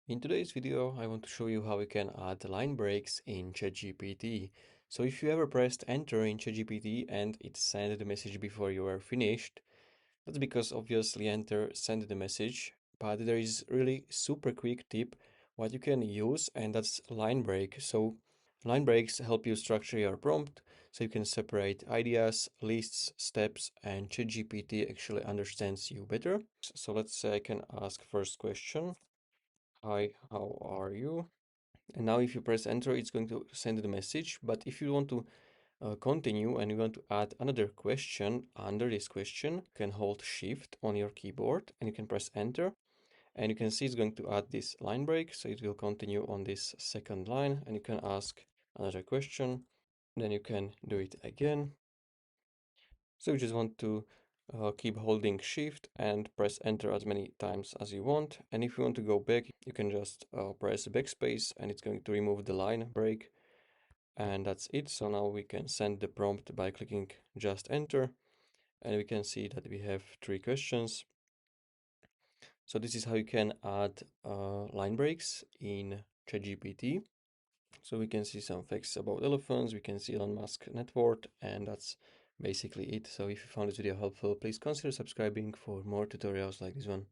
In today's video, I want to show you how we can add line breaks in ChatGPT. So if you ever pressed enter in ChatGPT and it sent the message before you are finished, that's because obviously enter sent the message, but there is really super quick tip what you can use, and that's line break. So line breaks help you structure your prompt so you can separate ideas, lists, steps, and ChatGPT actually understands you better. So let's say I can ask first question. Hi, how are you? And now if you press enter, it's going to send the message. But if you want to continue and you want to add another question under this question, you can hold shift on your keyboard and you can press enter. And you can see it's going to add this line break. So it will continue on this second line and you can ask another question. Then you can do it again. So you just want to keep holding shift and press enter as many times as you want. And if you want to go back, you can just press backspace and it's going to remove the line break. And that's it. So now we can send the prompt by clicking just enter. And we can see that we have three questions. So this is how you can add line breaks in ChatGPT. So we can see some facts about elephants, we can see Elon Musk net worth, and that's basically it. So if you found this video helpful, please consider subscribing for more tutorials like this one.